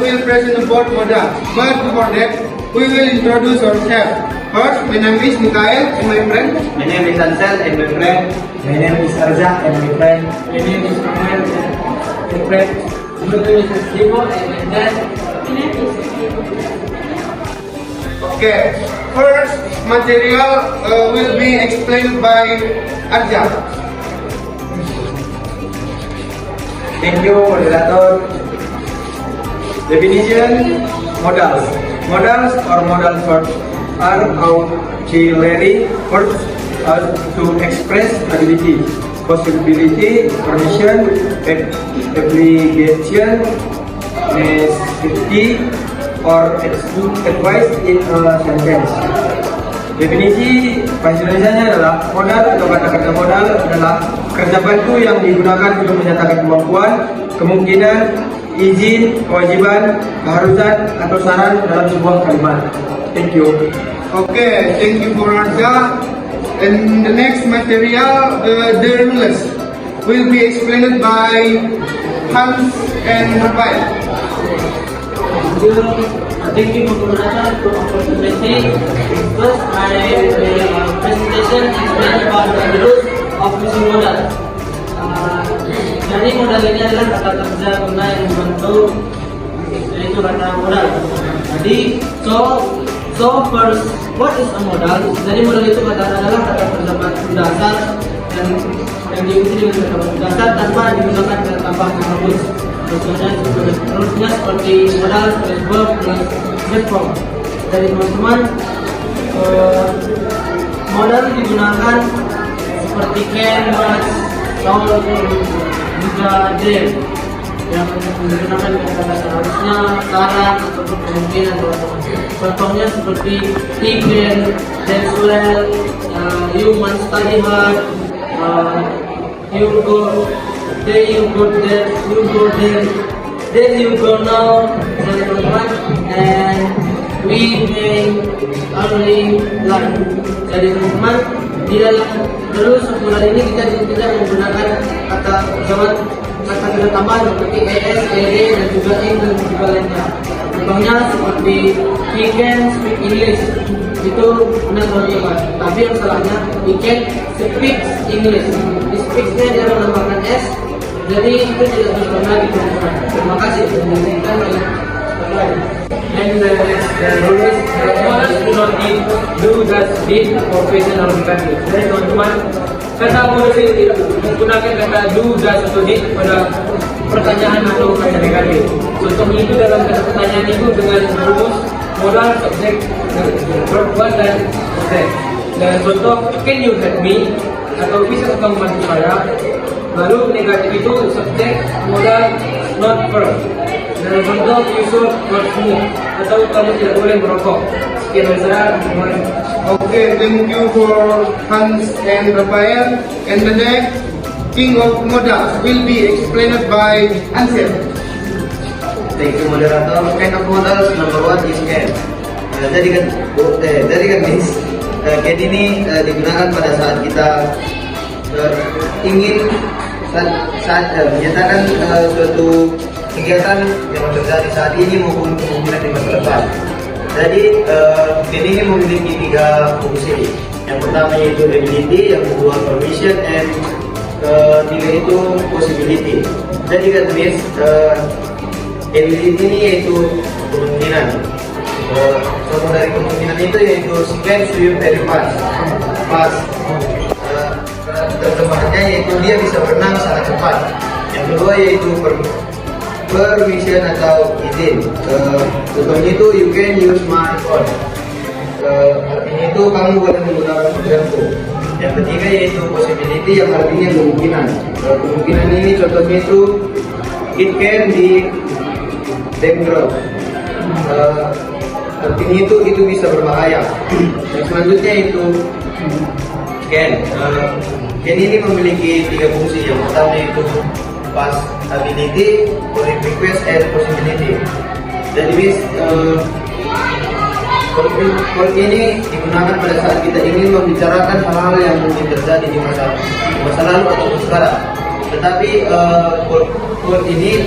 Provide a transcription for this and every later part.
will present about modal. But before that, we will introduce ourselves. First, my name is Mikael and my friend. My name is Ansel and my friend. My name is Arza and my friend. My name is Rahman and my friend. My name is Sibo and my dad. My name is Okay, first material will be explained by Arja. Thank you, moderator. Definition: modals. Modals or modal verbs are auxiliary verbs to express ability, possibility, permission, obligation, necessity, or advice in a sentence. Definisi bahasa Indonesianya adalah modal atau kata-kata modal adalah kerja bantu yang digunakan untuk menyatakan kemampuan, kemungkinan, izin, kewajiban, keharusan, atau saran dalam sebuah kalimat. Thank you. Okay, thank you for Arja. And the next material, the rules, will be explained by Hans and Rafael. Thank you for the opportunity. First, my presentation explain about the rules of using modal. Jadi modal ini adalah kata kerja guna yang membantu, yaitu kata modal. Jadi, so first, what is a modal? Jadi modal itu adalah kata kerja dasar yang diikuti dengan kata dasar tanpa digunakan kata tambah hapus. Contohnya seperti modal, verb, plus verb. Jadi teman-teman, modal digunakan seperti can, must, shall, juga dare yang menggunakan kata seharusnya, saran, ataupun kemungkinan. Contohnya seperti he can, that's well, you must study hard, you go, there you go there, you go there, then you go now, and we may only learn. Jadi teman-teman, di dalam terus bulan ini kita tidak menggunakan kata kata tambahan seperti es, ed, dan juga in dan juga lainnya. Contohnya seperti he can speak English, itu benar teman-teman. Tapi yang salahnya he can speak English. Di speaks-nya dia menambahkan s, jadi itu tidak sempurna di teman-teman. Terima kasih. And the rule is modals do not need do, does, did, or present or negative. Jadi teman-teman, kata modal ini tidak menggunakan kata do, does, atau did pada pertanyaan atau kata negatif. Contohnya itu dalam kata pertanyaan itu dengan rumus modal, subjek, verb one dan objek. Dan contoh, can you help me? Atau bisa kamu membantu saya? Lalu negatif itu subjek, modal, not verb. Dan contoh, you should not smoke. Atau kamu tidak boleh merokok. Sekian dari saya. Okay, thank you for Hans and Rafael. And the next king of modals will be explained by Ansel. Thank you, moderator. Kind of modals number one is can. Jadi kan means can ini digunakan pada saat kita ingin menyatakan suatu kegiatan yang terjadi saat ini maupun kemungkinan di masa depan. Jadi can ini memiliki tiga fungsi. Yang pertama yaitu ability, yang kedua permission, and ketiga itu possibility. Jadi kan means ability ini yaitu kemungkinan. Contoh dari kemungkinan itu yaitu she can swim very fast. Terjemahannya yaitu dia bisa berenang sangat cepat. Yang kedua yaitu permission atau izin. Contohnya itu you can use my phone. Artinya itu kamu boleh menggunakan ponselku. Yang ketiga yaitu possibility, yang artinya kemungkinan. Kemungkinan ini contohnya itu it can be dangerous. Artinya itu bisa berbahaya. Yang selanjutnya itu can. Can ini memiliki tiga fungsi. Yang pertama itu past ability, request, and possibility. Jadi Code ini digunakan pada saat kita ingin membicarakan hal-hal yang mungkin terjadi di masa lalu atau sekarang. Tetapi code ini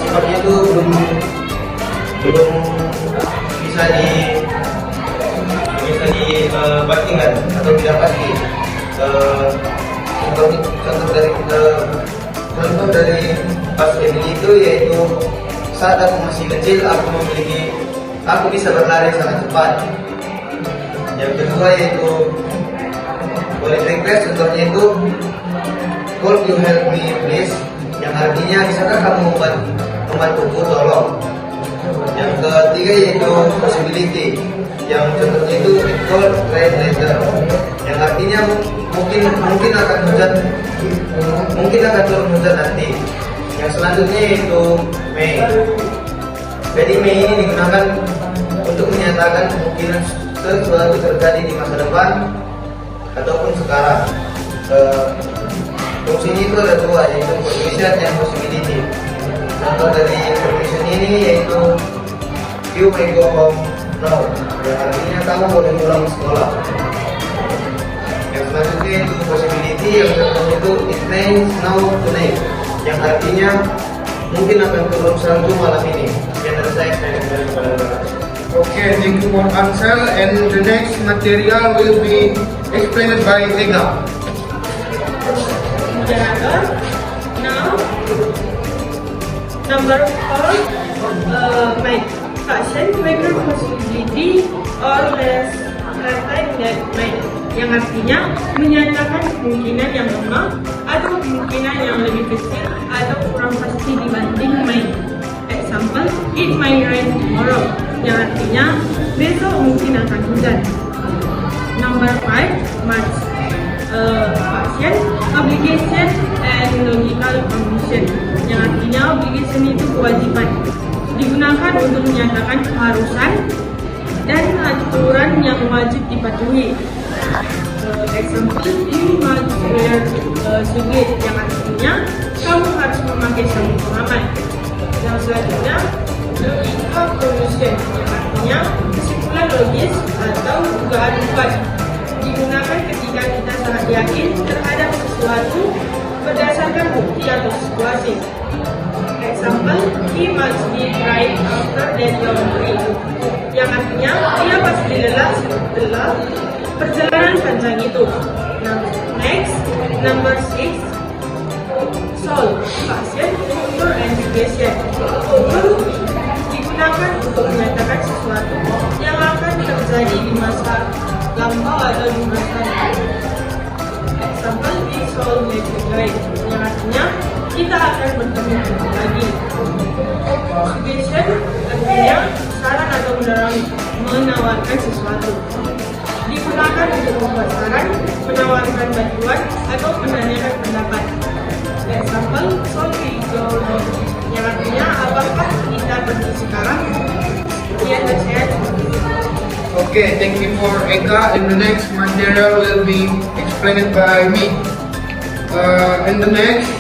sifatnya itu belum bisa dipastikan atau tidak pasti. Contoh dari possibility itu yaitu saat aku masih kecil aku bisa berlari sangat cepat. Yang kedua yaitu boleh request, contohnya itu could you help me please, yang artinya bisakah kamu membantuku, tolong. Yang ketiga yaitu possibility, yang contohnya itu it could rain later, yang artinya mungkin akan turun hujan nanti. Yang selanjutnya yaitu may. Jadi may ini digunakan untuk menyatakan kemungkinan sesuatu terjadi di masa depan ataupun sekarang. Fungsinya itu ada dua, yaitu permission dan possibility. Contoh dari permission ini yaitu you may go home now, yang artinya kamu boleh pulang sekolah. Yang selanjutnya itu possibility, yang contoh itu it may snow tonight, yang artinya mungkin akan turun salju malam ini. Yang saya kembali kepada Bapak. Okay, thank you for Ansel, and the next material will be explained by Ega. Moderator. Now, number 4, my passion, greater possibility or less certain than mine, yang artinya menyatakan kemungkinan yang lemah atau kemungkinan yang lebih kecil atau kurang pasti dibanding mine. Example, it might rain tomorrow, yang artinya besok mungkin akan hujan. Number 5, much. Passion, obligation, and logical condition, yang artinya obligation itu kewajiban, digunakan untuk menyatakan keharusan dan aturan yang wajib dipatuhi. Example, you must wear suit, yang artinya kamu harus memakai sabuk pengaman. Yang selanjutnya, logical conclusion, yang artinya kesimpulan logis atau dugaan kuat, digunakan ketika kita sangat yakin terhadap sesuatu berdasarkan bukti atau situasi. Example, he must be tired after that long trip, yang artinya dia pasti lelah setelah perjalanan panjang itu. Next, number 6, solve, passion, future, and situation. Digunakan untuk menyatakan sesuatu yang akan terjadi di masa lampau atau di masa depan. Example, we solve next guide, yang artinya kita akan bertemu lagi. Suggestion artinya saran atau menawarkan sesuatu, digunakan untuk membuat saran, menawarkan bantuan, atau menanyakan pendapat. Example, so we go now, yang artinya apakah kita pergi sekarang? Sekian dari saya. Okay, thank you for Eka, and the next material will be explained by me. And the next,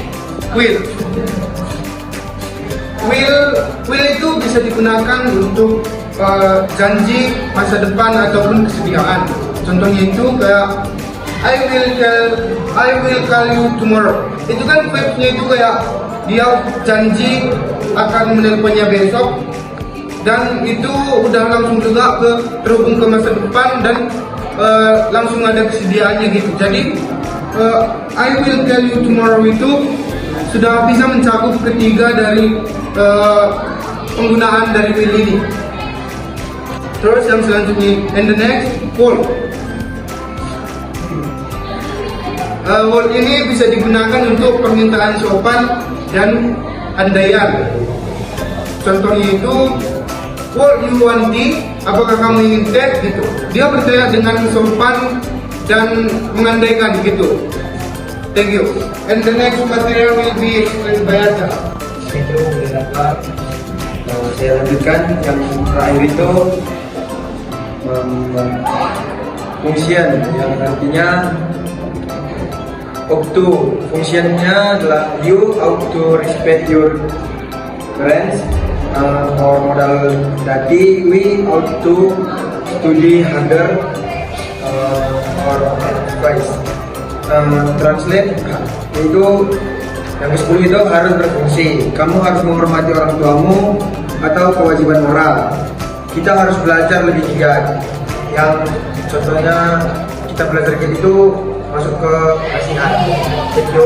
will. Will itu bisa digunakan untuk janji masa depan ataupun kesediaan. Contohnya itu kayak I will call you tomorrow. Itu kan verbnya itu kayak dia janji akan menelponnya besok, dan itu udah langsung juga terhubung ke masa depan dan langsung ada kesediaannya gitu. Jadi I will tell you tomorrow itu sudah bisa mencakup ketiga dari penggunaan dari will ini. Terus yang selanjutnya, and the next, will. Will ini bisa digunakan untuk permintaan sopan dan andaian. Contohnya itu, what you want tea? Apakah kamu ingin teh? Gitu. Dia bertanya dengan sopan dan mengandaikan gitu. Thank you. And the next material will be explained by Atta. Itu beberapa saya lanjutkan. Yang terakhir itu fungsian, yang artinya waktu. Fungsiannya adalah you ought to respect your parents, or modal dati we ought to study harder, or advice. Translate itu yang ke-10 itu harus berfungsi. Kamu harus menghormati orang tuamu atau kewajiban moral. Kita harus belajar lebih giat. Yang contohnya kita belajar giat itu masuk ke kasihan. Itu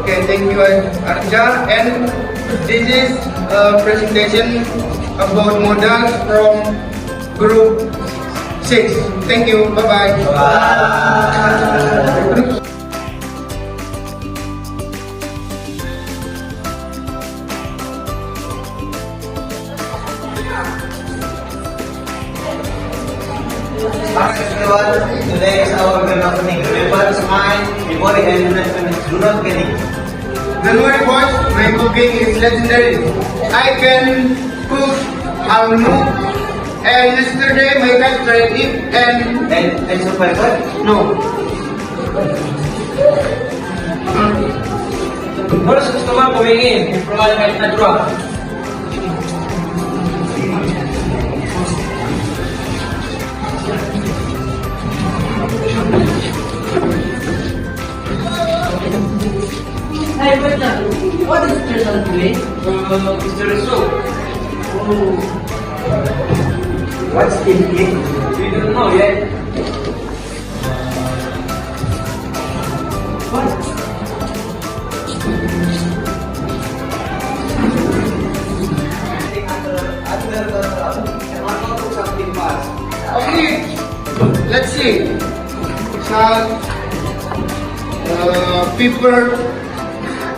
Okay, thank you Arja. And this is a presentation about modals from group 6. Thank you. Bye bye. Today is our grand opening. Remember to smile, be body and do not panic. Don't worry boys, my cooking is legendary. I can cook almu, and yesterday my cat tried it and And survivor? no. Terus customer pemingin informasi kita dua. Hey, brother, what is special today? Mr. Soup. Oh, What's in it? We don't know yet. what? Something fast. Okay, let's see. Salt, pepper,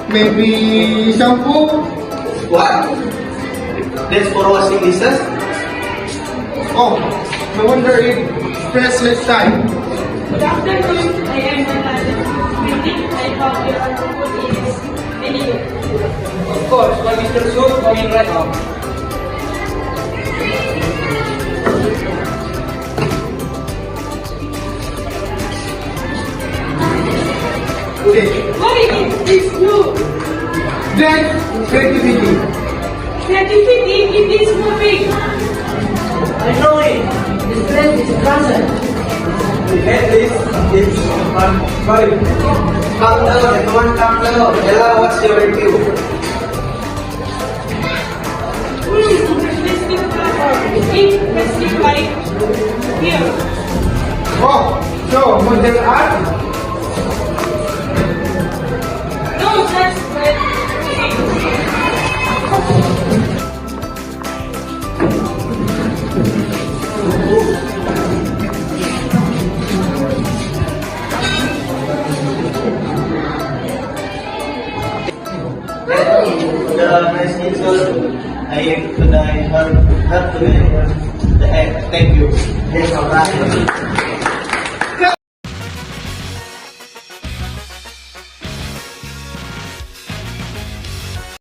maybe shampoo. What? That's for washing dishes? Oh, no wonder it press less time. Good afternoon. I am Natalia. Greeting. I hope your food is very good. Of course, for Mr. Soup coming right up. Okay, Why is this blue? then creativity. Creativity, it is moving. I know it. This place is present. At least it's fun. Calm down, everyone calm down. Ella, what's your review? Interesting color. Interesting light. Here. Oh, so model art. No, that's red. The nice insult I heard the egg. Thank you. Yes,